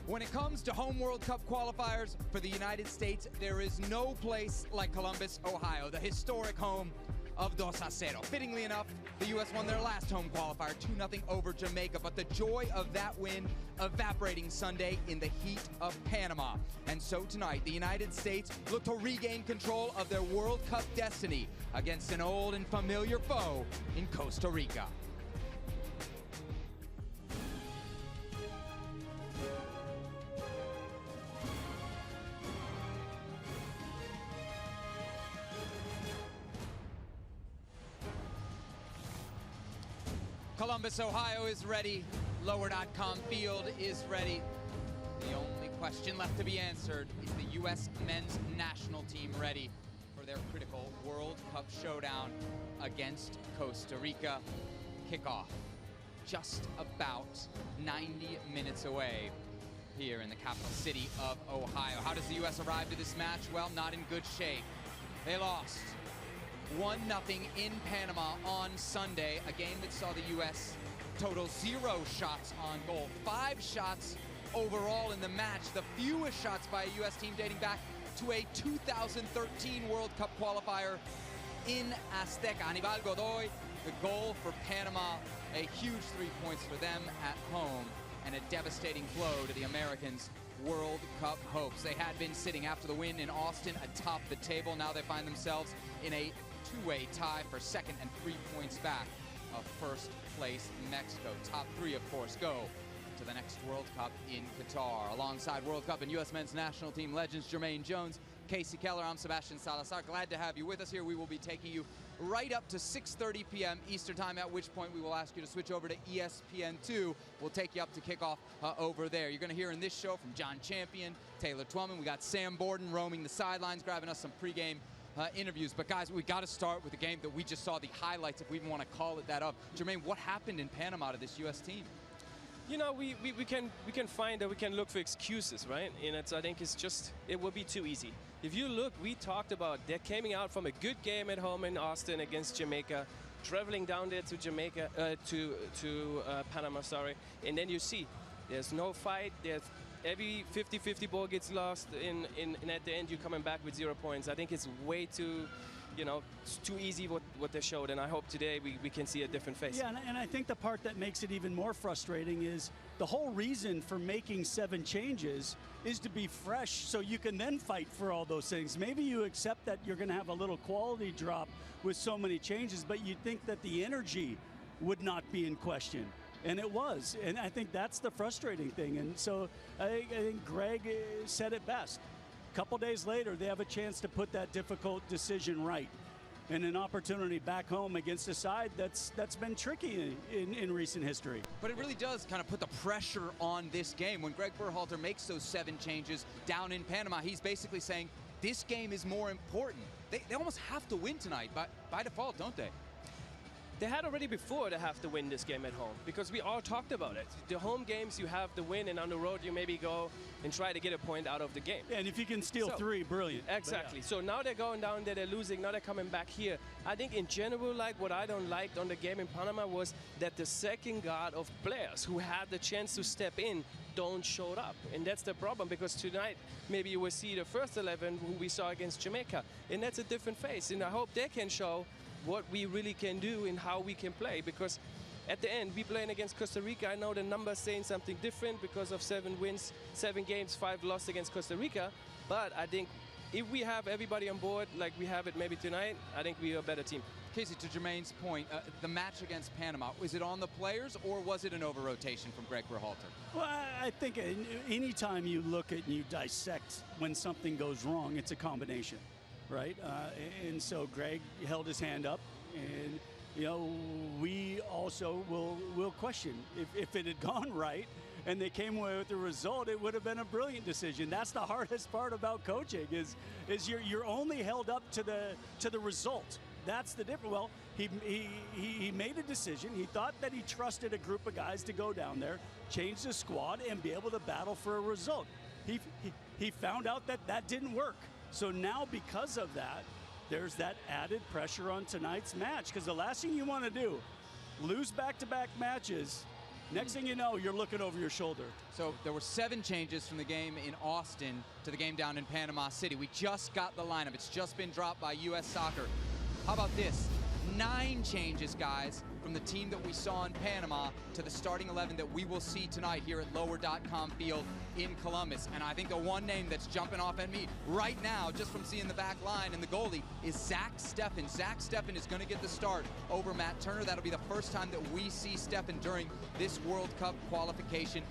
When it comes to home World Cup qualifiers for the United States, there is no place like Columbus, Ohio, the historic home of 2-0. Fittingly enough, the U.S. won their last home qualifier 2-0 over Jamaica, but the joy of that win evaporating Sunday in the heat of Panama. And so tonight, the United States look to regain control of their World Cup destiny against an old and familiar foe in Costa Rica. Columbus, Ohio is ready. Lower.com field is ready. The only question left to be answered is the U.S. men's national team ready for their critical World Cup showdown against Costa Rica. Kickoff just about 90 minutes away here in the capital city of Ohio. How does the U.S. arrive to this match? Well, not in good shape. They lost 1-0 in Panama on Sunday, a game that saw the U.S. total 0 shots on goal. 5 shots overall in the match, the fewest shots by a U.S. team dating back to a 2013 World Cup qualifier in Azteca. Aníbal Godoy, the goal for Panama, a huge 3 points for them at home, and a devastating blow to the Americans' World Cup hopes. They had been sitting after the win in Austin atop the table. Now they find themselves in a two-way tie for second and 3 points back of first place Mexico. Top 3, of course, go to the next World Cup in Qatar. Alongside World Cup and U.S. men's national team legends Jermaine Jones, Kasey, Keller, I'm Sebastian Salazar. Glad to have you with us here. We will be taking you right up to 6:30 p.m. Eastern time, at which point we will ask you to switch over to ESPN 2. We'll take you up to kickoff over there. You're going to hear in this show from John Champion, Taylor Twellman. We got Sam Borden roaming the sidelines, grabbing us some pregame interviews. But guys, we got to start with the game that we just saw the highlights, if we even want to call it that, of. Jermaine, what happened in Panama to this U.S. team? You know, we can find that we can look for excuses, right? And I think it's just, it will be too easy. If you look, we talked about they're coming out from a good game at home in Austin against Jamaica, traveling down there to Jamaica, to Panama, sorry. And then you see, there's no fight. There's every 50-50 ball gets lost, and at the end you're coming back with 0 points. I think it's way too, you know, it's too easy what they showed, and I hope today we can see a different face. Yeah, and I think the part that makes it even more frustrating is the whole reason for making 7 changes is to be fresh so you can then fight for all those things. Maybe you accept that you're going to have a little quality drop with so many changes, but you'd think that the energy would not be in question. And it was, and I think that's the frustrating thing. And so I think Gregg said it best. A couple days later, they have a chance to put that difficult decision right, and an opportunity back home against a side that's been tricky in recent history. But it really does kind of put the pressure on this game. When Gregg Berhalter makes those 7 changes down in Panama, he's basically saying this game is more important. They almost have to win tonight by default, don't they? They had already before to have to win this game at home, because we all talked about it. The home games you have to win, and on the road you maybe go and try to get a point out of the game. Yeah, and if you can steal 3, brilliant. Exactly. Yeah. So now they're going down there, they're losing, now they're coming back here. I think in general, like what I don't like on the game in Panama was that the second guard of players who had the chance to step in don't show up. And that's the problem, because tonight maybe you will see the first 11 who we saw against Jamaica, and that's a different face. And I hope they can show what we really can do and how we can play, because at the end, we playing against Costa Rica. I know the numbers saying something different because of 7 wins, 7 games, 5 losses against Costa Rica. But I think if we have everybody on board like we have it maybe tonight, I think we are a better team. Kasey, to Jermaine's point, the match against Panama, was it on the players or was it an over-rotation from Gregg Berhalter? Well, I think anytime you look at and you dissect when something goes wrong, it's a combination. Right, and so Gregg held his hand up, and you know, we also will question if it had gone right and they came away with the result, it would have been a brilliant decision. That's the hardest part about coaching is you're only held up to the result. That's the difference. Well, he made a decision. He thought that he trusted a group of guys to go down there, change the squad, and be able to battle for a result. He found out that didn't work. So now, because of that, there's that added pressure on tonight's match, because the last thing you want to do, lose back-to-back matches Next thing you know, you're looking over your shoulder. So there were 7 changes from the game in Austin to the game down in Panama City. We just got the lineup. It's just been dropped by U.S. Soccer. How about this? 9 changes, guys, from the team that we saw in Panama to the starting 11 that we will see tonight here at lower.com field in Columbus. And I think the one name that's jumping off at me right now, just from seeing the back line and the goalie, is Steffen. Steffen is going to get the start over Matt Turner. That'll be the first time that we see Steffen during this World Cup qualification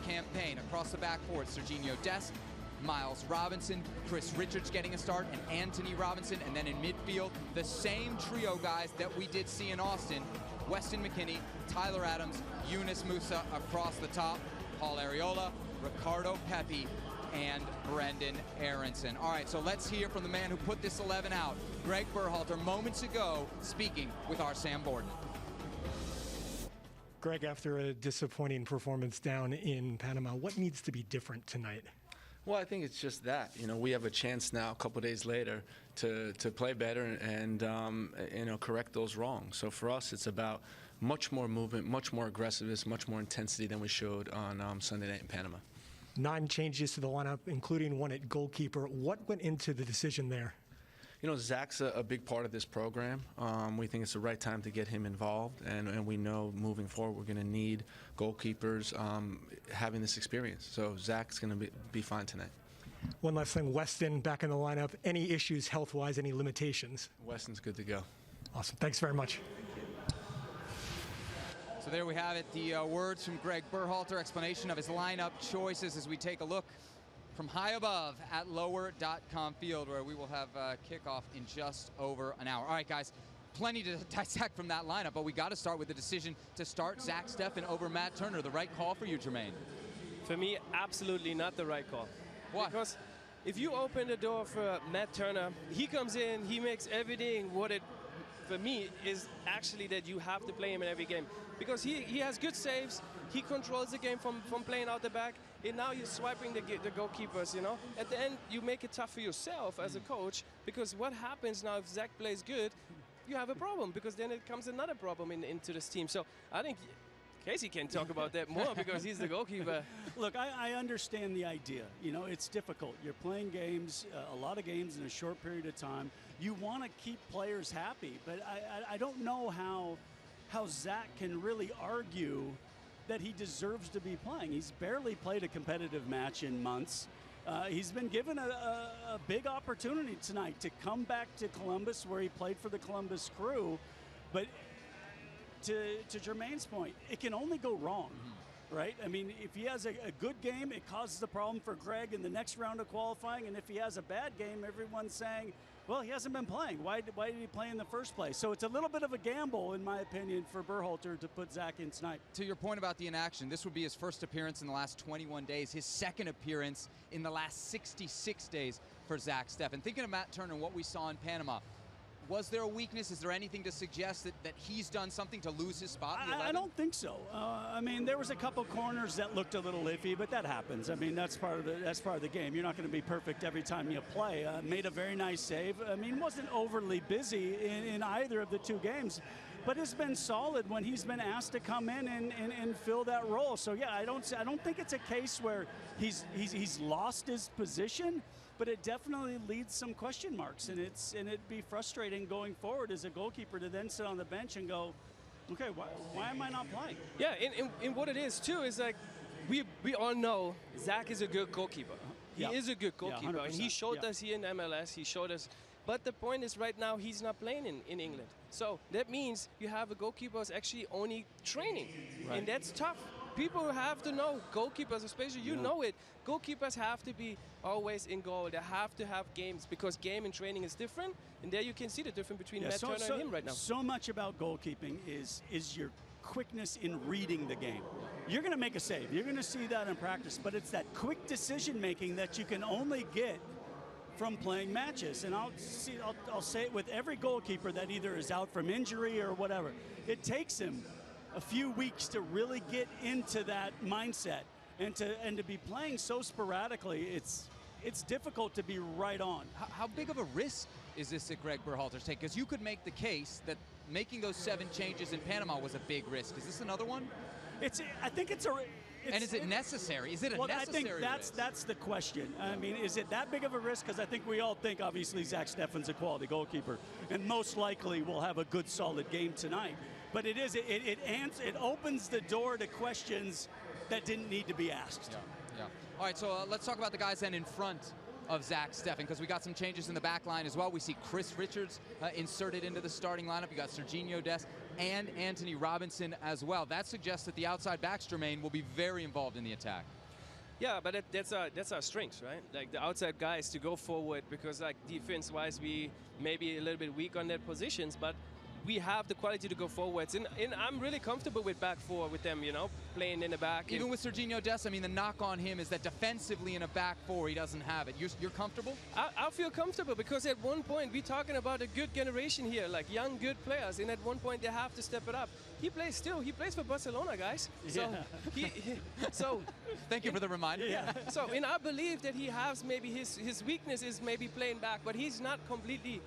campaign. Across the back four, Serginho Dest, Miles Robinson, Chris Richards getting a start, and Anthony Robinson. And then in midfield, the same trio, guys, that we did see in Austin. Weston McKennie, Tyler Adams, Yunus Musa across the top, Paul Arriola, Ricardo Pepi, and Brenden Aaronson. All right, so let's hear from the man who put this 11 out, Gregg Berhalter, moments ago, speaking with our Sam Borden. Gregg, after a disappointing performance down in Panama, what needs to be different tonight? Well, I think it's just that. You know, we have a chance now, a couple days later, to play better and correct those wrongs. So for us, it's about much more movement, much more aggressiveness, much more intensity than we showed on Sunday night in Panama. 9 changes to the lineup, including one at goalkeeper. What went into the decision there? You know, Zach's a big part of this program. We think it's the right time to get him involved, and we know moving forward we're going to need goalkeepers having this experience. So Zach's going to be fine tonight. One last thing, Weston back in the lineup. Any issues health-wise, any limitations? Weston's good to go. Awesome. Thanks very much. So there we have it, the words from Gregg Berhalter, explanation of his lineup choices as we take a look from high above at lower.com field, where we will have kickoff in just over an hour. All right, guys, plenty to dissect from that lineup, but we got to start with the decision to start Zach Steffen over Matt Turner. The right call for you, Jermaine? For me, absolutely not the right call. Why? Because if you open the door for Matt Turner, he comes in, he makes everything what it, for me, is actually that you have to play him in every game. Because he has good saves, he controls the game from playing out the back, and now you're swiping the goalkeepers, you know. At the end, you make it tough for yourself as a coach, because what happens now if Zach plays good, you have a problem, because then it comes another problem into this team. So I think Kasey can talk about that more because he's the goalkeeper. Look, I understand the idea. You know, it's difficult. You're playing games, a lot of games in a short period of time. You want to keep players happy, but I don't know how Zach can really argue that he deserves to be playing. He's barely played a competitive match in months. He's been given a big opportunity tonight to come back to Columbus, where he played for the Columbus Crew. But to Jermaine's point, it can only go wrong, right? I mean, if he has a good game, it causes a problem for Gregg in the next round of qualifying. And if he has a bad game, everyone's saying, well, he hasn't been playing. Why did he play in the first place? So it's a little bit of a gamble, in my opinion, for Berhalter to put Zach in tonight. To your point about the inaction, this would be his first appearance in the last 21 days, his second appearance in the last 66 days for Zach Steffen. Thinking of Matt Turner and what we saw in Panama, was there a weakness? Is there anything to suggest that he's done something to lose his spot in the 11? I don't think so. I mean, there was a couple corners that looked a little iffy, but that happens. I mean, that's part of the game. You're not going to be perfect every time you play. Made a very nice save. I mean, wasn't overly busy in either of the two games, but has been solid when he's been asked to come in and fill that role. So yeah, I don't think it's a case where he's lost his position. But it definitely leads some question marks, and it'd be frustrating going forward as a goalkeeper to then sit on the bench and go, okay, why am I not playing? Yeah, and what it is too is like we all know Zach is a good goalkeeper. He is a good goalkeeper, and he showed us here in MLS. He showed us. But the point is, right now he's not playing in England. So that means you have a goalkeeper who's actually only training, and that's tough. People have to know, goalkeepers, especially you know it, goalkeepers have to be always in goal. They have to have games, because game and training is different. And there you can see the difference between Matt Turner and him right now. So much about goalkeeping is your quickness in reading the game. You're going to make a save. You're going to see that in practice. But it's that quick decision-making that you can only get from playing matches. And I'll say it with every goalkeeper that either is out from injury or whatever. It takes him a few weeks to really get into that mindset, and to be playing so sporadically, it's difficult to be right on. How big of a risk is this that Gregg Berhalter's take? Because you could make the case that making those 7 changes in Panama was a big risk. Is this another one? I think it's a. And is it necessary? Is it a well, necessary I think that's the question. I mean, is it that big of a risk? Because I think we all think, obviously, Zach Steffen's a quality goalkeeper, and most likely will have a good, solid game tonight. But it opens the door to questions that didn't need to be asked. Yeah. All right, so let's talk about the guys then in front of Zach Steffen, because we got some changes in the back line as well. We see Chris Richards inserted into the starting lineup. You got Serginho Dest and Anthony Robinson as well. That suggests that the outside backs, Jermaine, will be very involved in the attack. Yeah, but that's our strengths, right? Like the outside guys to go forward, because like defense-wise we may be a little bit weak on their positions, but we have the quality to go forwards. And I'm really comfortable with back four with them, you know, playing in the back. Even with Serginho Dest, I mean, the knock on him is that defensively in a back four, he doesn't have it. You're comfortable? I feel comfortable, because at one point we're talking about a good generation here, like young, good players, and at one point they have to step it up. He plays for Barcelona, guys. So, so thank you for the reminder. Yeah. So, and I believe that he has maybe his weakness is maybe playing back, but he's not completely.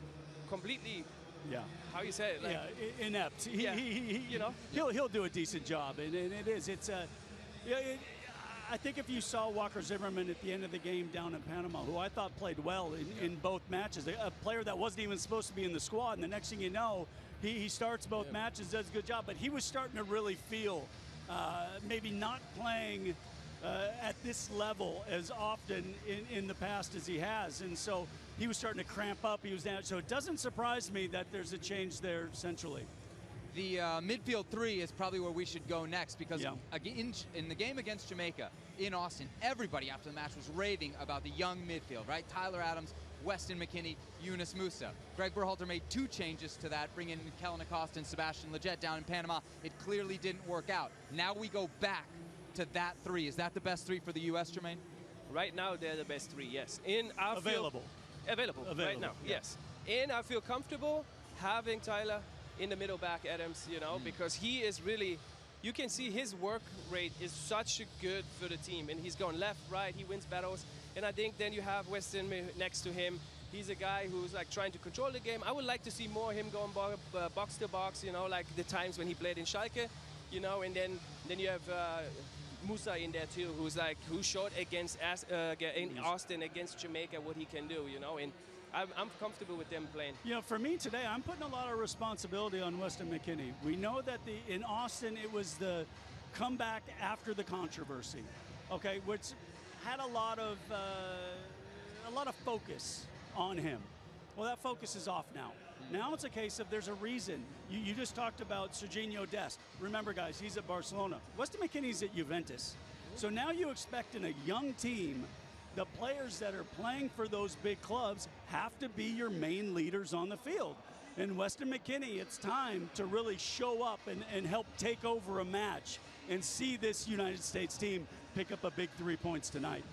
Yeah. How you say it? Like, yeah, inept. He you know, he'll do a decent job, and it is. I think if you saw Walker Zimmerman at the end of the game down in Panama, who I thought played well in both matches, a player that wasn't even supposed to be in the squad, and the next thing you know, he starts both matches, does a good job, but he was starting to really feel maybe not playing at this level as often in the past as he has, and so he was starting to cramp up. He was down, so it doesn't surprise me that there's a change there centrally. The midfield three is probably where we should go next, because in the game against Jamaica in Austin, everybody after the match was raving about the young midfield, right? Tyler Adams, Weston McKennie, Yunus Musa. Gregg Berhalter made two changes to that, bringing Keller, Costa, and Sebastian Salazar down in Panama. It clearly didn't work out. Now we go back to that three. Is that the best three for the U.S., Jermaine? Right now, they're the best three, yes. Available right now, yes. And I feel comfortable having Tyler in the middle back, Adams, you know, because he is really, you can see his work rate is such good for the team, and he's going left, right, he wins battles, and I think then you have Weston next to him. He's a guy who's like trying to control the game. I would like to see more of him going box to box, you know, like the times when he played in Schalke, you know, and then you have Musa in there too, who showed against in Austin against Jamaica what he can do, you know, and I'm comfortable with them playing. You know, for me today, I'm putting a lot of responsibility on Weston McKennie. We know that in Austin it was the comeback after the controversy, okay, which had a lot of focus on him. Well, that focus is off now. Now it's a case of there's a reason. You just talked about Serginho Dest. Remember, guys, he's at Barcelona. Weston McKennie's at Juventus. So now you expect in a young team, the players that are playing for those big clubs have to be your main leaders on the field. And Weston McKennie, it's time to really show up and help take over a match and see this United States team pick up a big 3 points tonight.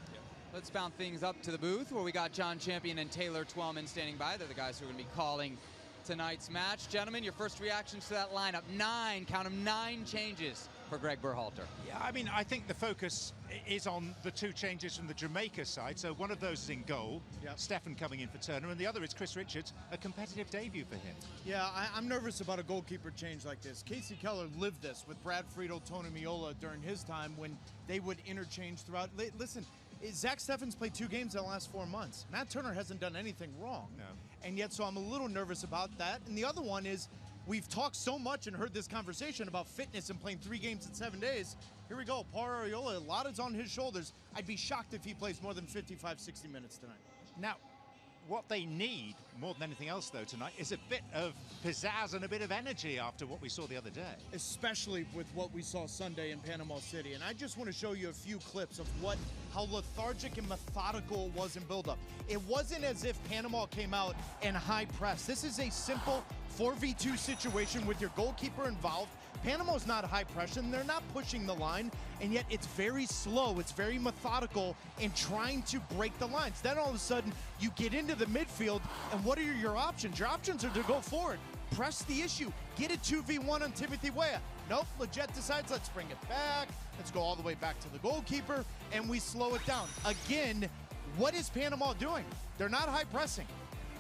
Let's bounce things up to the booth where we got John Champion and Taylor Twellman standing by. They're the guys who are going to be calling tonight's match. Gentlemen, your first reactions to that lineup. 9 changes for Gregg Berhalter. Yeah, I mean, I think the focus is on the two changes from the Jamaica side. So one of those is in goal, Steffen coming in for Turner, and the other is Chris Richards, a competitive debut for him. Yeah, I'm nervous about a goalkeeper change like this. Kasey Keller lived this with Brad Friedel, Tony Meola during his time when they would interchange throughout. Listen, Zach Steffen's played 2 games in the last 4 months. Matt Turner hasn't done anything wrong. No. And yet, so I'm a little nervous about that. And the other one is, we've talked so much and heard this conversation about fitness and playing 3 games in 7 days. Here we go, Paul Arriola, a lot is on his shoulders. I'd be shocked if he plays more than 55, 60 minutes tonight. Now, what they need more than anything else, though, tonight is a bit of pizzazz and a bit of energy after what we saw the other day. Especially with what we saw Sunday in Panama City. And I just want to show you a few clips of how lethargic and methodical it was in buildup. It wasn't as if Panama came out and high press. This is a simple 4v2 situation with your goalkeeper involved. Panama's not high pressure, and they're not pushing the line, and yet it's very slow, it's very methodical in trying to break the lines. Then all of a sudden, you get into the midfield, and what are your options? Your options are to go forward, press the issue, get a 2v1 on Timothy Weah. Nope, Leggett decides, let's bring it back, let's go all the way back to the goalkeeper, and we slow it down. Again, what is Panama doing? They're not high pressing.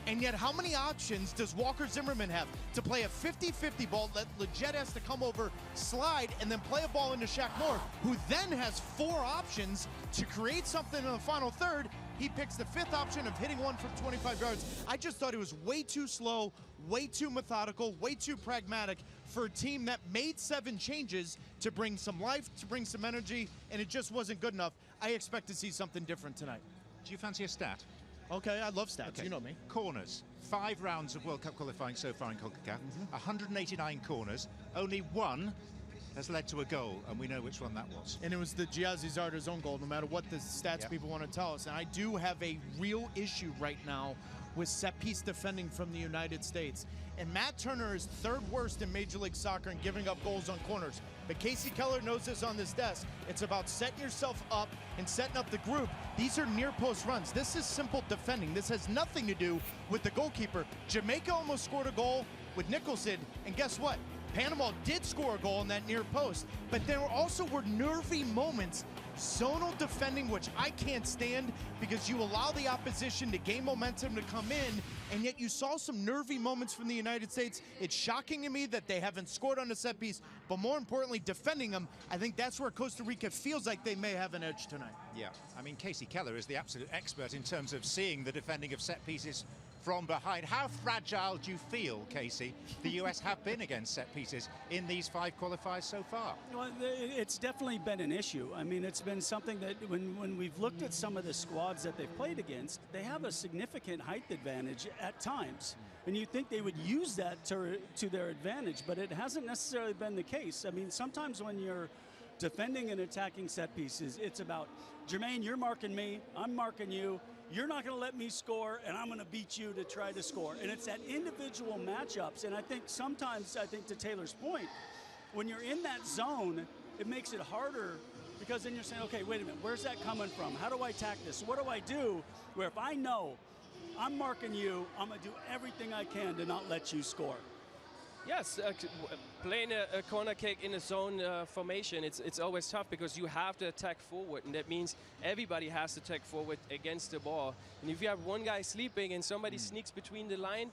And yet, how many options does Walker Zimmerman have to play a 50-50 ball that Leggett has to come over, slide, and then play a ball into Shaq Moore, who then has 4 options to create something in the final third? He picks the 5th option of hitting one from 25 yards. I just thought it was way too slow, way too methodical, way too pragmatic for a team that made 7 changes to bring some life, to bring some energy, and it just wasn't good enough. I expect to see something different tonight. Do you fancy a stat? Okay, I love stats. Okay. You know me. Corners. 5 rounds of World Cup qualifying so far in Concacaf. 189 corners. Only 1 has led to a goal, and we know which one that was. And it was the Giazzi Zarda's own goal, no matter what the stats people want to tell us. And I do have a real issue right now with set-piece defending from the United States. And Matt Turner is 3rd worst in Major League Soccer in giving up goals on corners. But Kasey Keller knows this on this desk. It's about setting yourself up and setting up the group. These are near-post runs. This is simple defending. This has nothing to do with the goalkeeper. Jamaica almost scored a goal with Nicholson, and guess what? Panama did score a goal in that near post, but there also were nervy moments, zonal defending, which I can't stand because you allow the opposition to gain momentum to come in, and yet you saw some nervy moments from the United States. It's shocking to me that they haven't scored on a set piece, but more importantly, defending them. I think that's where Costa Rica feels like they may have an edge tonight. Yeah, I mean, Kasey Keller is the absolute expert in terms of seeing the defending of set pieces from behind. How fragile do you feel, Kasey, the US have been against set pieces in these 5 qualifiers so far? Well, it's definitely been an issue. I mean, it's been something that when we've looked at some of the squads that they've played against, they have a significant height advantage at times. And you think they would use that to their advantage, but it hasn't necessarily been the case. I mean, sometimes when you're defending and attacking set pieces, it's about, Jermaine, you're marking me, I'm marking you, you're not going to let me score, and I'm going to beat you to try to score. And it's that individual matchups. And I think sometimes, to Taylor's point, when you're in that zone, it makes it harder because then you're saying, okay, wait a minute, where's that coming from? How do I attack this? What do I do where if I know I'm marking you, I'm going to do everything I can to not let you score? Yes, playing a corner kick in a zone formation, it's always tough because you have to attack forward, and that means everybody has to attack forward against the ball. And if you have one guy sleeping and somebody sneaks between the line,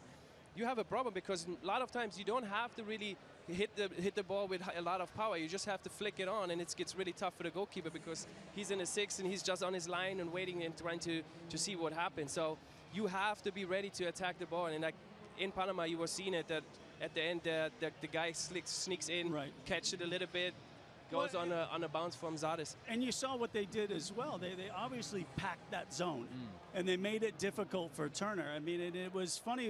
you have a problem because a lot of times you don't have to really hit the ball with a lot of power. You just have to flick it on, and it gets really tough for the goalkeeper because he's in a 6 and he's just on his line and waiting and trying to see what happens. So you have to be ready to attack the ball, and like in Panama, you were seeing it that at the end, the guy sneaks in, catch it a little bit, goes on a bounce from Zardes. And you saw what they did as well. They obviously packed that zone, and they made it difficult for Turner. I mean, it was funny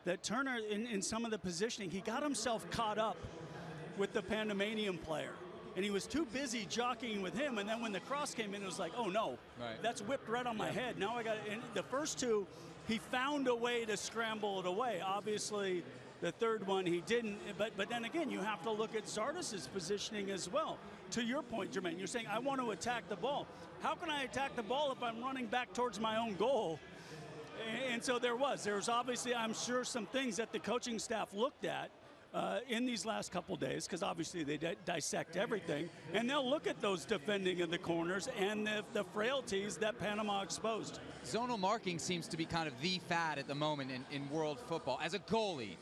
that Turner, in some of the positioning, he got himself caught up with the Panamanian player. And he was too busy jockeying with him, and then when the cross came in, it was like, oh no, that's whipped right on my head. Now I got it. And the first 2, he found a way to scramble it away. Obviously, the 3rd one he didn't, but then again, you have to look at Zardes' positioning as well. To your point, Jermaine, you're saying, I want to attack the ball. How can I attack the ball if I'm running back towards my own goal? And so there was obviously, I'm sure, some things that the coaching staff looked at in these last couple days, because obviously they dissect everything, and they'll look at those defending of the corners and the frailties that Panama exposed. Zonal marking seems to be kind of the fad at the moment in world football. As a goalie,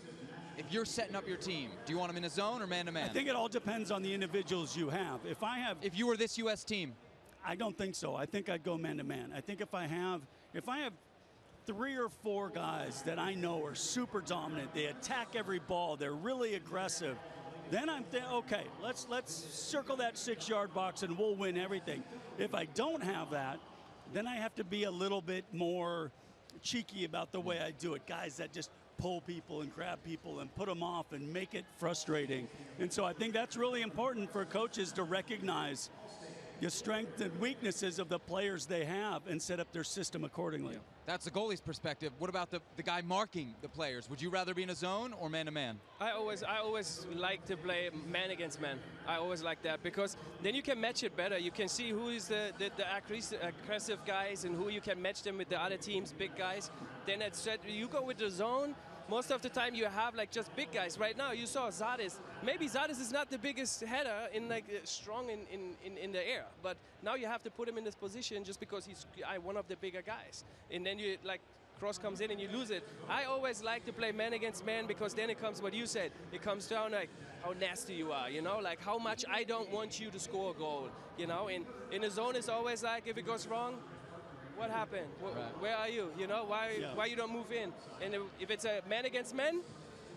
if you're setting up your team, do you want them in a zone or man-to-man? I think it all depends on the individuals you have. If you were this U.S. team? I don't think so. I think I'd go man-to-man. I think if I have 3 or 4 guys that I know are super dominant, they attack every ball, they're really aggressive, then I'm thinking, okay, let's circle that 6-yard box and we'll win everything. If I don't have that, then I have to be a little bit more cheeky about the way I do it. Guys that just pull people and grab people and put them off and make it frustrating. And so I think that's really important for coaches to recognize the strengths and weaknesses of the players they have and set up their system accordingly. Yeah. That's the goalie's perspective. What about the guy marking the players? Would you rather be in a zone or man-to-man? I always like to play man against man. I always like that because then you can match it better. You can see who is the aggressive guys and who you can match them with the other team's big guys. Then you go with the zone. Most of the time you have like just big guys. Right now you saw Zardes. Maybe Zardes is not the biggest header in strong in the air, but now you have to put him in this position just because he's one of the bigger guys. And then you cross comes in and you lose it. I always like to play man against man because then it comes what you said. It comes down like how nasty you are, you know, like how much I don't want you to score a goal, you know. And in the zone, it's always like if it goes wrong, what happened? Where are you? You know, why you don't move in? And if it's a man against man,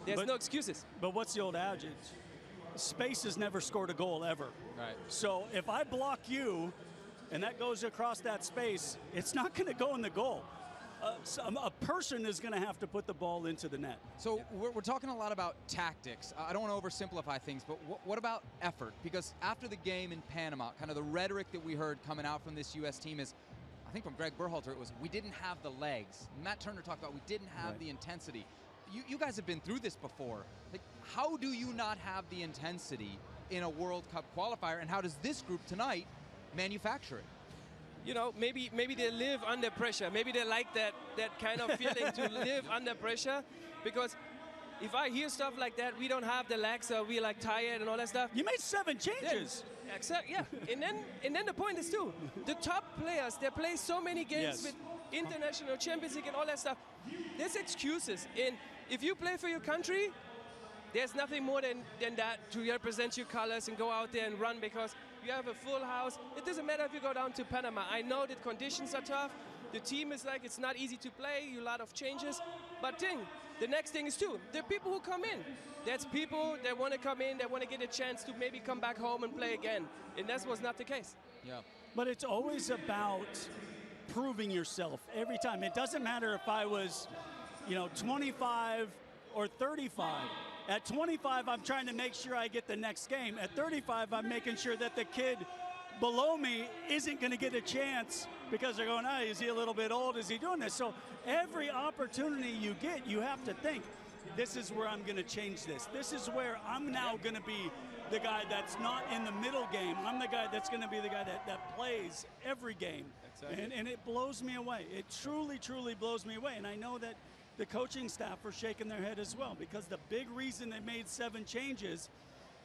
there's no excuses. But what's the old adage? Space has never scored a goal ever. Right. So if I block you and that goes across that space, it's not going to go in the goal. A person is going to have to put the ball into the net. So we're talking a lot about tactics. I don't want to oversimplify things, but what about effort? Because after the game in Panama, kind of the rhetoric that we heard coming out from this U.S. team is, I think from Gregg Berhalter, it was, we didn't have the legs. Matt Turner talked about we didn't have the intensity. You guys have been through this before. Like, how do you not have the intensity in a World Cup qualifier, and how does this group tonight manufacture it? You know, maybe they live under pressure. Maybe they like that kind of feeling to live under pressure, because if I hear stuff like that, we don't have the legs, or we're like tired and all that stuff. You made 7 changes. Exactly, yeah. and then the point is too, the top players, they play so many games with international Champions League and all that stuff. There's excuses. And if you play for your country, there's nothing more than that to represent your colors and go out there and run, because you have a full house. It doesn't matter if you go down to Panama. I know that conditions are tough. The team is like, it's not easy to play, a lot of changes. But the next thing is too, there are people who come in. There's people that want to come in, that want to get a chance to maybe come back home and play again. And that was not the case. Yeah. But it's always about proving yourself every time. It doesn't matter if I was, 25 or 35. At 25, I'm trying to make sure I get the next game. At 35, I'm making sure that the kid below me isn't going to get a chance because they're going, is he a little bit old? Is he doing this? So every opportunity you get, you have to think, this is where I'm going to change this. This is where I'm now going to be the guy that's not in the middle game. I'm the guy that's going to be the guy that plays every game. Exactly. And it blows me away. It truly, truly blows me away. And I know that the coaching staff are shaking their head as well, because the big reason they made 7 changes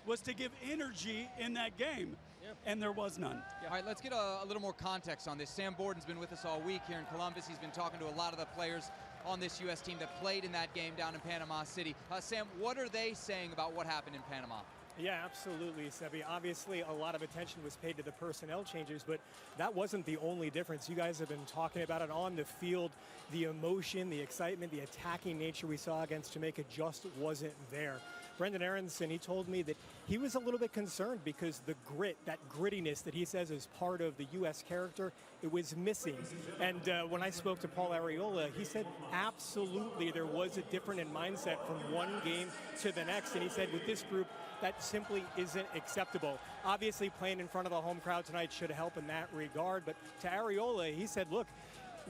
was to give energy in that game, and there was none. Yeah. All right, let's get a little more context on this. Sam Borden's been with us all week here in Columbus. He's been talking to a lot of the players on this U.S. team that played in that game down in Panama City. Sam, what are they saying about what happened in Panama? Yeah, absolutely, Sebi. Obviously, a lot of attention was paid to the personnel changes, but that wasn't the only difference. You guys have been talking about it on the field. The emotion, the excitement, the attacking nature we saw against Jamaica just wasn't there. Brenden Aaronson, he told me that he was a little bit concerned because the grit, that grittiness that he says is part of the U.S. character, it was missing. And when I spoke to Paul Arriola, he said absolutely there was a different mindset from one game to the next. And he said with this group, that simply isn't acceptable. Obviously, playing in front of the home crowd tonight should help in that regard. But to Arriola, he said, look,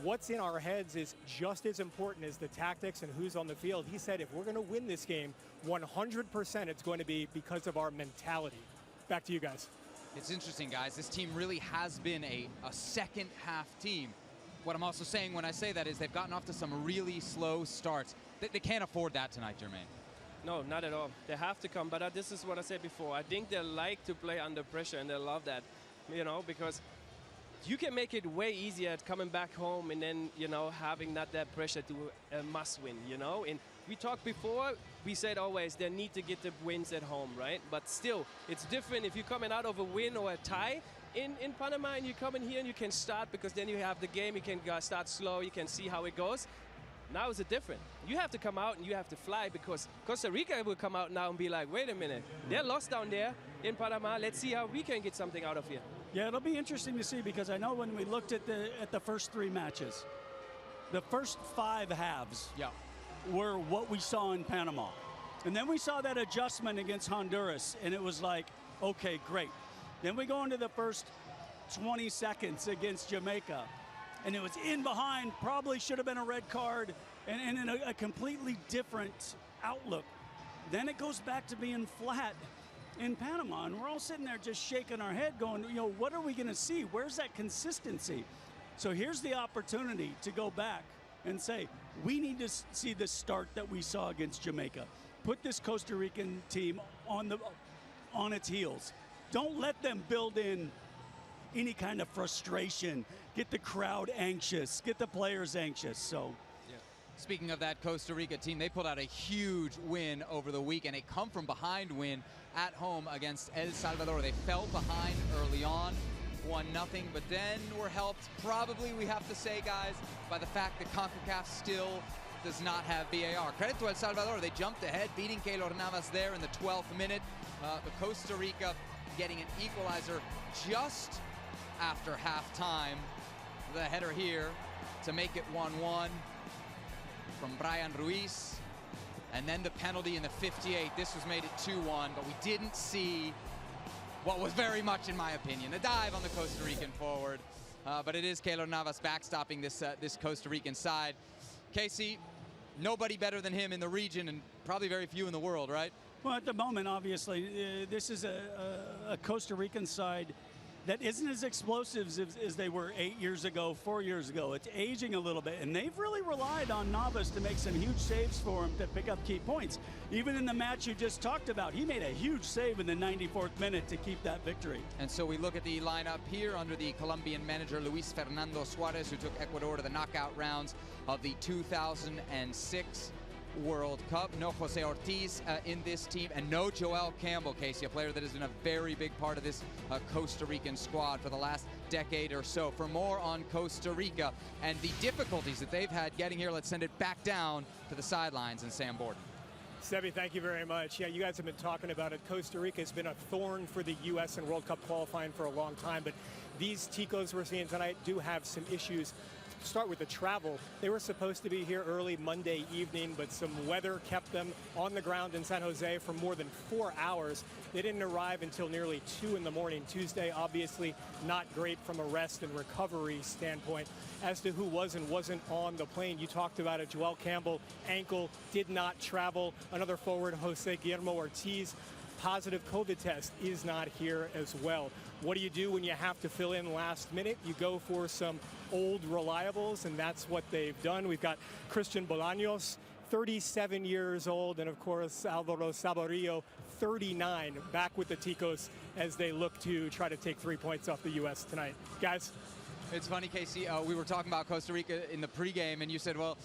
what's in our heads is just as important as the tactics and who's on the field. He said if we're going to win this game, 100% it's going to be because of our mentality. Back to you guys. It's interesting, guys. This team really has been a second half team. What I'm also saying when I say that is they've gotten off to some really slow starts. They can't afford that tonight, Jermaine. No, not at all. They have to come, but this is what I said before. I think they like to play under pressure, and they love that, because you can make it way easier at coming back home and then, having not that pressure to a must win, And we talked before, we said always they need to get the wins at home, right? But still, it's different if you're coming out of a win or a tie in Panama and you come in here and you can start, because then you have the game, you can start slow, you can see how it goes. Now it's different. You have to come out and you have to fly, because Costa Rica will come out now and be like, wait a minute, they're lost down there in Panama. Let's see how we can get something out of here. Yeah, it'll be interesting to see, because I know when we looked at the first 3 matches, the first 5 halves were what we saw in Panama. And then we saw that adjustment against Honduras, and it was like, okay, great. Then we go into the first 20 seconds against Jamaica, and it was in behind, probably should have been a red card, and in a completely different outlook. Then it goes back to being flat in Panama, and we're all sitting there just shaking our head going, what are we going to see? Where's that consistency? So here's the opportunity to go back and say, we need to see the start that we saw against Jamaica. Put this Costa Rican team on its heels. Don't let them build in any kind of frustration, get the crowd anxious, get the players anxious. So Speaking of that Costa Rica team, they pulled out a huge win over the weekend, a come-from-behind win at home against El Salvador. They fell behind early on, 1-0, but then were helped, probably, we have to say, guys, by the fact that Concacaf still does not have VAR. Credit to El Salvador. They jumped ahead, beating Keller Navas there in the 12th minute. But Costa Rica getting an equalizer just after halftime. The header here to make it 1-1 from Brian Ruiz. And then the penalty in the 58th. This was made it 2-1, but we didn't see what was very much, in my opinion, a dive on the Costa Rican forward. But it is Keller Navas backstopping this Costa Rican side. Kasey, nobody better than him in the region, and probably very few in the world, right? Well, at the moment, obviously, this is a Costa Rican side that isn't as explosive as they were 8 years ago, 4 years ago. It's aging a little bit, and they've really relied on Navas to make some huge saves for him to pick up key points. Even in the match you just talked about, he made a huge save in the 94th minute to keep that victory. And so we look at the lineup here under the Colombian manager Luis Fernando Suarez, who took Ecuador to the knockout rounds of the 2006 World Cup. No Jose Ortiz in this team, and no Joel Campbell, Kasey, a player that has been a very big part of this Costa Rican squad for the last decade or so. For more on Costa Rica and the difficulties that they've had getting here, let's send it back down to the sidelines and Sam Borden. Sebi, thank you very much. Yeah, you guys have been talking about it. Costa Rica has been a thorn for the U.S. in World Cup qualifying for a long time, but these Ticos we're seeing tonight do have some issues. Start with the travel. They were supposed to be here early Monday evening, but some weather kept them on the ground in San Jose for more than 4 hours. They didn't arrive until nearly 2 in the morning Tuesday. Obviously not great from a rest and recovery standpoint. As to who was and wasn't on the plane, you talked about it. Joel Campbell, ankle, did not travel. Another forward, Jose Guillermo Ortiz, positive COVID test, is not here as well. What do you do when you have to fill in last minute? You go for some old reliables, and that's what they've done. We've got Christian Bolaños, 37 years old, and of course Alvaro Saborío, 39, back with the Ticos as they look to try to take 3 points off the U.S. tonight. Guys? It's funny, Kasey, we were talking about Costa Rica in the pregame, and you said, well,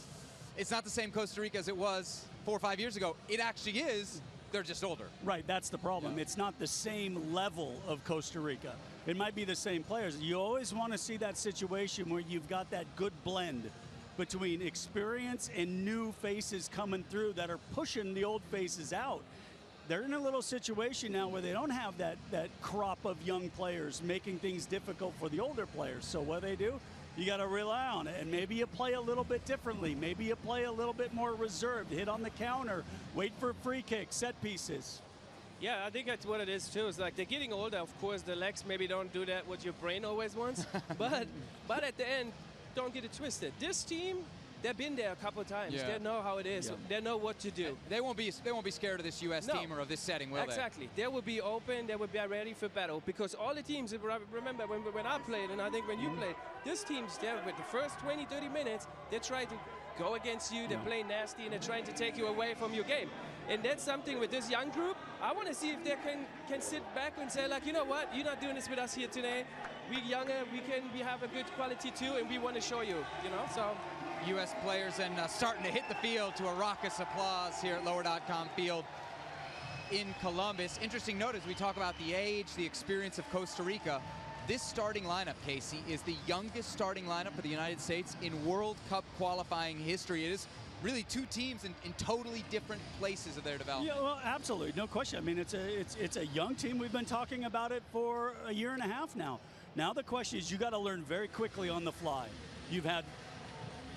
it's not the same Costa Rica as it was 4 or 5 years ago. It actually is. They're just older. Right, that's the problem. Yeah. It's not the same level of Costa Rica. It might be the same players. You always want to see that situation where you've got that good blend between experience and new faces coming through that are pushing the old faces out. They're in a little situation now where they don't have that crop of young players making things difficult for the older players. So what do? You got to rely on it, and maybe you play a little bit differently. Maybe you play a little bit more reserved, hit on the counter, wait for free kicks, set pieces. Yeah, I think that's what it is too. It's like they're getting older. Of course, the legs maybe don't do that what your brain always wants. but at the end, don't get it twisted. This team, they've been there a couple of times. Yeah. They know how it is. Yeah. They know what to do. They won't be scared of this U.S. team or of this setting, will they? Exactly. They will be open. They will be ready for battle, because all the teams, remember when I played, and I think when you played, this team's there with the first 20, 30 minutes, they're trying to go against you. They're playing nasty, and they're trying to take you away from your game. And that's something with this young group. I want to see if they can sit back and say, like, you know what, you're not doing this with us here today. We're younger. We have a good quality too, and we want to show you. So. U.S. players and starting to hit the field to a raucous applause here at Lower.com Field in Columbus. Interesting note as we talk about the age, the experience of Costa Rica. This starting lineup, Kasey, is the youngest starting lineup for the United States in World Cup qualifying history. It is really two teams in totally different places of their development. Yeah, well, absolutely, no question. I mean, it's a young team. We've been talking about it for a year and a half now. Now the question is, you got to learn very quickly on the fly. You've had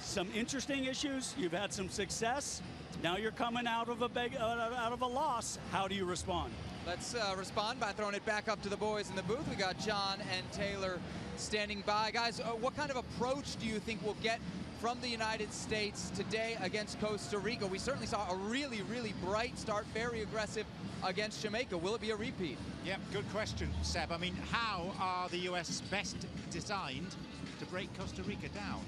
some interesting issues. You've had some success. Now you're coming out of a loss. How do you respond? Let's respond by throwing it back up to the boys in the booth. We got John and Taylor standing by. Guys, what kind of approach do you think we'll get from the United States today against Costa Rica? We certainly saw a really, really bright start, very aggressive against Jamaica. Will it be a repeat? Yeah, good question, Seb. I mean, how are the U.S. best designed to break Costa Rica down?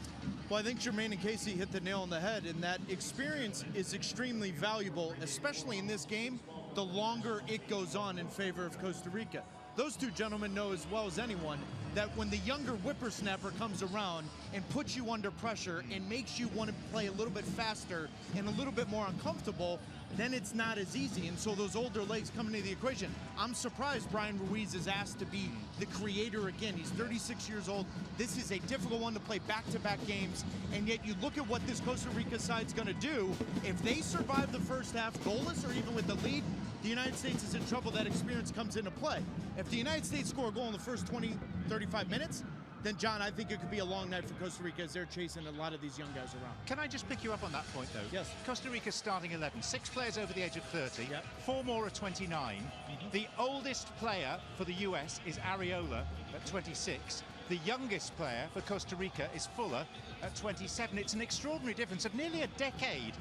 Well, I think Jermaine and Kasey hit the nail on the head, and that experience is extremely valuable, especially in this game, the longer it goes on in favor of Costa Rica. those two gentlemen know as well as anyone that when the younger whippersnapper comes around and puts you under pressure and makes you want to play a little bit faster and a little bit more uncomfortable, then it's not as easy. And so those older legs come into the equation. I'm surprised Brian Ruiz is asked to be the creator again. He's 36 years old. This is a difficult one to play back-to-back games, and yet you look at what this Costa Rica side's going to do. If they survive the first half goalless or even with the lead, the United States is in trouble. That experience comes into play. If the United States score a goal in the first 20, 35 minutes, then, John, I think it could be a long night for Costa Rica as they're chasing a lot of these young guys around. Can I just pick you up on that point, though? Yes. Costa Rica's starting 11, 6 players over the age of 30, Yep. 4 more are 29. The oldest player for the US is Areola at 26. The youngest player for Costa Rica is Fuller at 27. It's an extraordinary difference of nearly a decade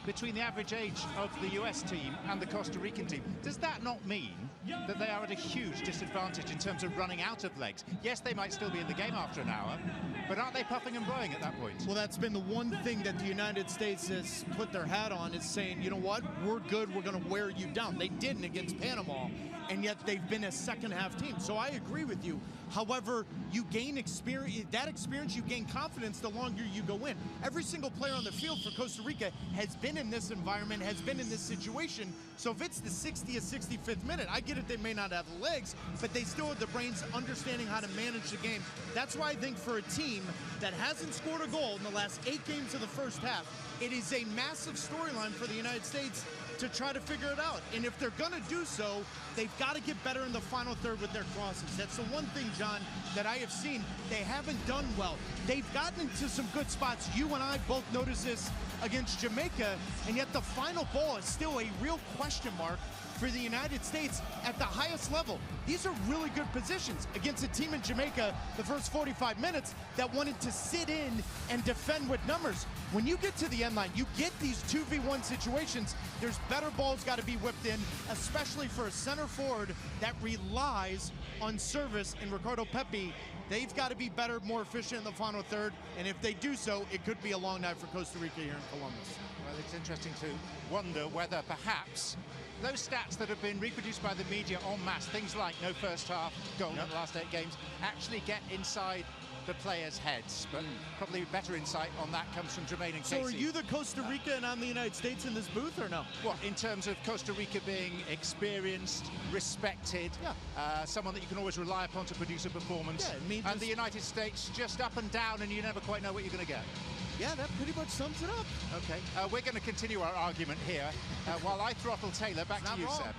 between the average age of the US team and the Costa Rican team. Does that not mean that they are at a huge disadvantage in terms of running out of legs? Yes, they might still be in the game after an hour, but aren't they puffing and blowing at that point? Well, that's been the one thing that the United States has put their hat on, is saying, you know what, we're good, we're going to wear you down. They didn't against Panama, and yet they've been a second-half team. So I agree with you. However, you gain experience. That experience, you gain confidence the longer you go in. Every single player on the field for Costa Rica has been in this environment, has been in this situation. So if it's the 60th, 65th minute, I get it, they may not have the legs, but they still have the brains understanding how to manage the game. That's why I think for a team that hasn't scored a goal in the last 8 games of the first half, it is a massive storyline for the United States to try to figure it out. And if they're gonna do so, they've got to get better in the final third with their crosses. That's the one thing, John, that I have seen they haven't done well. They've gotten into some good spots. You and I both noticed this against Jamaica, and yet the final ball is still a real question mark for the United States at the highest level. These are really good positions against a team in Jamaica the first 45 minutes that wanted to sit in and defend with numbers. When you get to the end line, you get these 2v1 situations, there's better balls got to be whipped in, especially for a center forward that relies on service in Ricardo Pepi. They've got to be better, more efficient in the final third, and if they do so, it could be a long night for Costa Rica here in Columbus. Well, it's interesting to wonder whether perhaps those stats that have been reproduced by the media en masse, things like no first half goal in the last 8 games, actually get inside the players' heads. But probably better insight on that comes from Jermaine and Kasey. So are you the Costa Rica and I'm the United States in this booth, or no? Well, in terms of Costa Rica being experienced, respected, someone that you can always rely upon to produce a performance, and the United States just up and down, and you never quite know what you're going to get. Yeah, that pretty much sums it up. Okay, we're going to continue our argument here while I throttle Taylor. Back to you, Seb.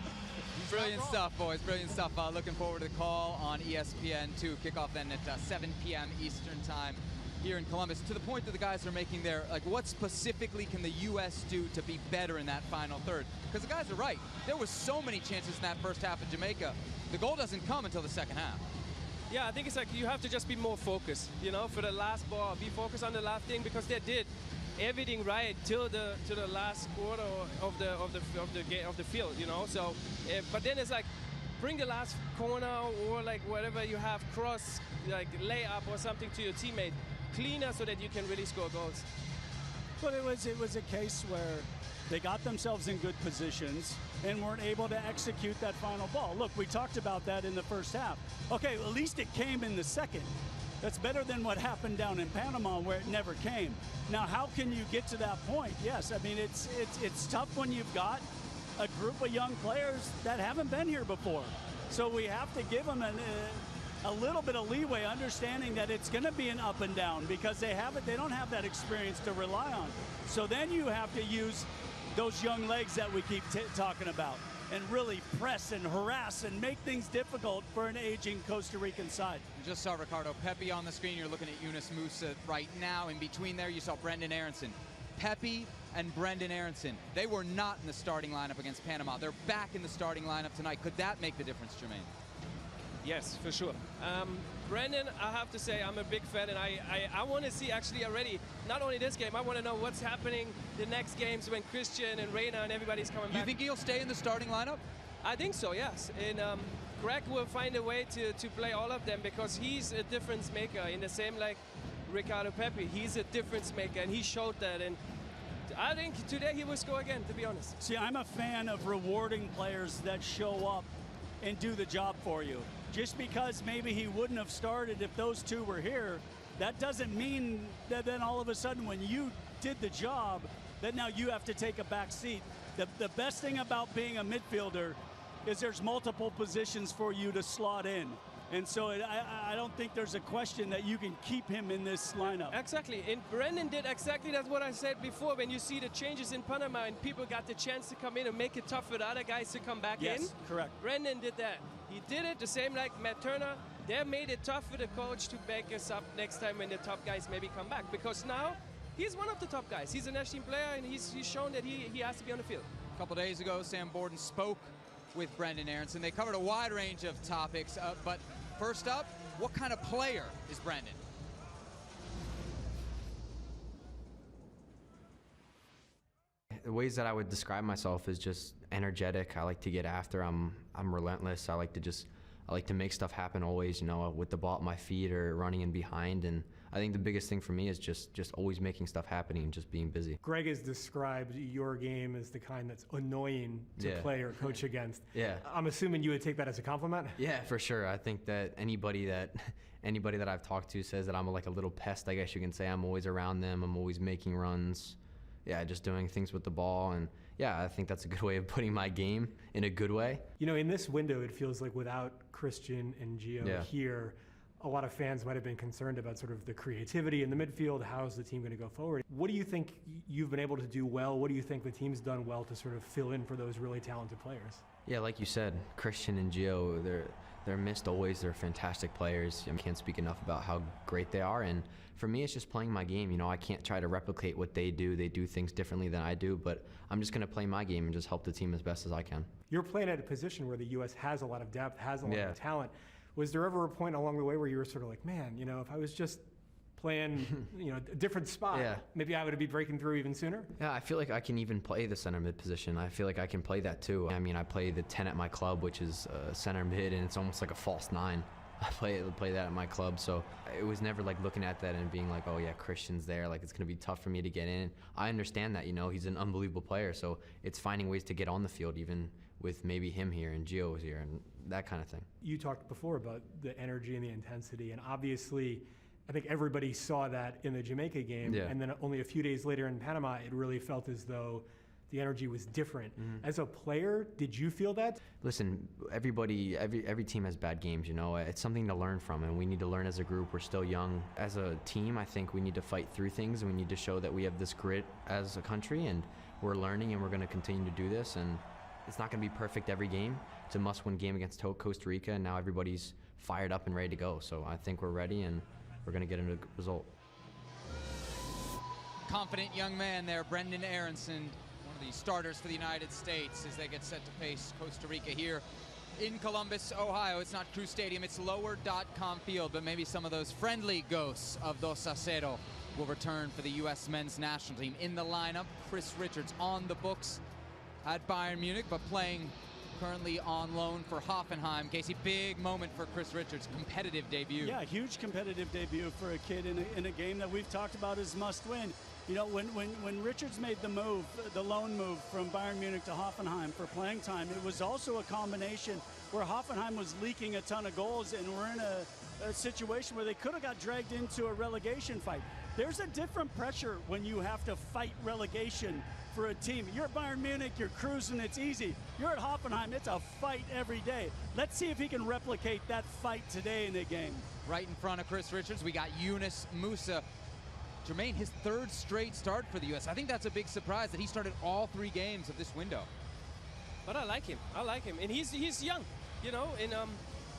Brilliant stuff, boys. Brilliant stuff. Looking forward to the call on ESPN2. Kickoff then at 7 p.m. Eastern time here in Columbus. To the point that the guys are making there, like, what specifically can the U.S. do to be better in that final third? Because the guys are right. There was so many chances in that first half of Jamaica. The goal doesn't come until the second half. Yeah, I think it's like you have to just be more focused, you know, for the last ball. Be focused on the last thing, because they did everything right till the last quarter of the field, you know. So, but then it's like bring the last corner or like whatever you have, cross, like layup or something to your teammate, cleaner, so that you can really score goals. But it was a case where they got themselves in good positions and weren't able to execute that final ball. Look, we talked about that in the first half. Okay, at least it came in the second. That's better than what happened down in Panama, where it never came. Now, how can you get to that point? Yes, I mean, it's tough when you've got a group of young players that haven't been here before. So we have to give them a little bit of leeway, understanding that it's going to be an up and down, because they don't have that experience to rely on. So then you have to use those young legs that we keep talking about and really press and harass and make things difficult for an aging Costa Rican side. You just saw Ricardo Pepi on the screen. You're looking at Yunus Musa right now. In between there, you saw Brenden Aaronson. Pepi and Brenden Aaronson, they were not in the starting lineup against Panama. They're back in the starting lineup tonight. Could that make the difference, Jermaine? Yes, for sure. Brenden, I have to say, I'm a big fan, and I want to see actually already, not only this game, I want to know what's happening the next games when Christian and Reina and everybody's coming back. You think he'll stay in the starting lineup? I think so, yes. And Gregg will find a way to play all of them, because he's a difference maker in the same like Ricardo Pepi. He's a difference maker, and he showed that. And I think today he will score again, to be honest. See, I'm a fan of rewarding players that show up and do the job for you. Just because maybe he wouldn't have started if those two were here, that doesn't mean that then all of a sudden when you did the job, that now you have to take a back seat. The best thing about being a midfielder is there's multiple positions for you to slot in. And so I don't think there's a question that you can keep him in this lineup. Exactly, and Brenden did exactly that's what I said before. When you see the changes in Panama and people got the chance to come in and make it tough for the other guys to come back in. Yes, correct. Brenden did that. He did it the same like Matt Turner. They made it tough for the coach to back us up next time when the top guys maybe come back. Because now, he's one of the top guys. He's a national team player, and he's shown that he has to be on the field. A couple days ago, Sam Borden spoke with Brenden Aaronson. They covered a wide range of topics, but first up, what kind of player is Brenden? The ways that I would describe myself is just energetic. I like to get after. I'm relentless. I like to make stuff happen always, you know, with the ball at my feet or running in behind. And I think the biggest thing for me is just always making stuff happen and just being busy. Gregg has described your game as the kind that's annoying to play or coach against. Yeah. I'm assuming you would take that as a compliment? Yeah, for sure. I think that anybody that I've talked to says that I'm like a little pest, I guess you can say. I'm always around them. I'm always making runs. Yeah, just doing things with the ball. And yeah, I think that's a good way of putting my game in a good way. You know, in this window, it feels like without Christian and Gio here, a lot of fans might have been concerned about sort of the creativity in the midfield. How's the team going to go forward? What do you think you've been able to do well? What do you think the team's done well to sort of fill in for those really talented players? Yeah, like you said, Christian and Gio, they're missed always. They're fantastic players. I can't speak enough about how great they are. And for me, it's just playing my game. You know, I can't try to replicate what they do. They do things differently than I do, but I'm just going to play my game and just help the team as best as I can. You're playing at a position where the U.S. has a lot of depth, has a lot of talent. Was there ever a point along the way where you were sort of like, man, you know, if I was just playing, you know, a different spot, maybe I would be breaking through even sooner? Yeah, I feel like I can even play the center mid position. I feel like I can play that too. I mean, I play the 10 at my club, which is center mid, and it's almost like a false 9. I play that at my club, so it was never like looking at that and being like, oh yeah, Christian's there, like it's going to be tough for me to get in. I understand that, you know, he's an unbelievable player, so it's finding ways to get on the field even with maybe him here and Gio was here and that kind of thing. You talked before about the energy and the intensity, and obviously I think everybody saw that in the Jamaica game, and then only a few days later in Panama, it really felt as though the energy was different. As a player, did you feel that? Listen, every team has bad games, you know. It's something to learn from, and we need to learn as a group. We're still young. As a team, I think we need to fight through things, and we need to show that we have this grit as a country, and we're learning, and we're going to continue to do this. And it's not going to be perfect every game. It's a must-win game against Costa Rica, and now everybody's fired up and ready to go. So I think we're ready, and we're going to get a good result. Confident young man there, Brenden Aaronson, one of the starters for the United States as they get set to face Costa Rica here in Columbus, Ohio. It's not Crew Stadium, it's lower.com field, but maybe some of those friendly ghosts of 2-0 will return for the U.S. men's national team. In the lineup, Chris Richards on the books at Bayern Munich, but playing currently on loan for Hoffenheim. Kasey, big moment for Chris Richards, competitive debut. Yeah, huge competitive debut for a kid in a game that we've talked about as must-win. You know, when Richards made the move, the loan move from Bayern Munich to Hoffenheim for playing time, it was also a combination where Hoffenheim was leaking a ton of goals, and we're in a situation where they could have got dragged into a relegation fight. There's a different pressure when you have to fight relegation for a team. You're at Bayern Munich, you're cruising, it's easy. You're at Hoffenheim, it's a fight every day. Let's see if he can replicate that fight today in the game. Right in front of Chris Richards, we got Yunus Musa. Jermaine, his third straight start for the U.S. I think that's a big surprise that he started all 3 games of this window. But I like him. And he's young, you know, and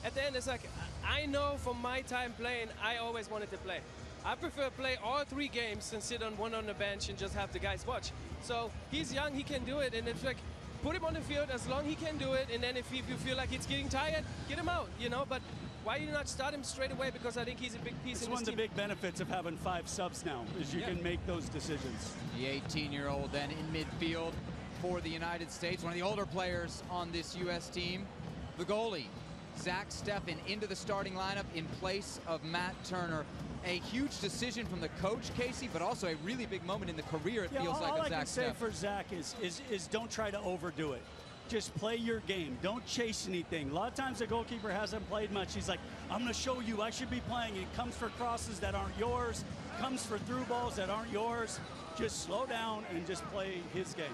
at the end it's like, I know from my time playing, I always wanted to play. I prefer play all 3 games than sit on one on the bench and just have the guys watch. So he's young, he can do it, and it's like, put him on the field as long as he can do it, and then if you feel like he's getting tired, get him out, you know, but why do you not start him straight away? Because I think he's a big piece It's in one this of the big benefits of having 5 subs now, is you can make those decisions. The 18-year-old then in midfield for the United States, one of the older players on this U.S. team. The goalie, Zach Steffen, into the starting lineup in place of Matt Turner. A huge decision from the coach, Kasey, but also a really big moment in the career, it feels like, of Zach Steffen. All I can say for Zach is don't try to overdo it. just play your game. Don't chase anything. A lot of times the goalkeeper hasn't played much. He's like, I'm going to show you I should be playing. It comes for crosses that aren't yours, comes for through balls that aren't yours. Just slow down and just play his game.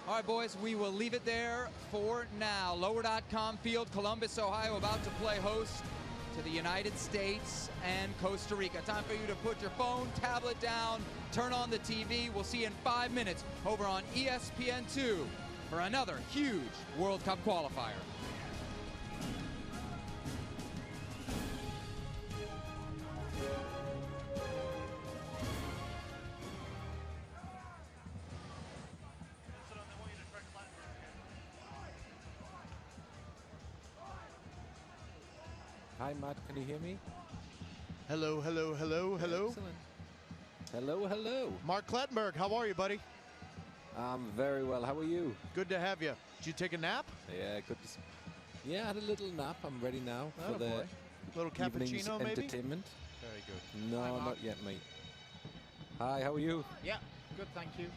All right, boys, we will leave it there for now. Lower.com field, Columbus, Ohio, about to play host to the United States and Costa Rica. Time for you to put your phone, tablet down, turn on the TV. We'll see you in 5 minutes over on ESPN2 for another huge World Cup qualifier. Hi, Matt. Can you hear me? Hello, hello, hello, hello. Excellent. Hello, hello. Mark Klettenberg, how are you, buddy? I'm very well. How are you? Good to have you. Did you take a nap? Yeah, good to Yeah, I had a little nap. I'm ready now for the little evening's cappuccino, maybe? entertainment. Very good. No, Hi, Mark. not yet, mate. Hi, how are you? Yeah, good, thank you.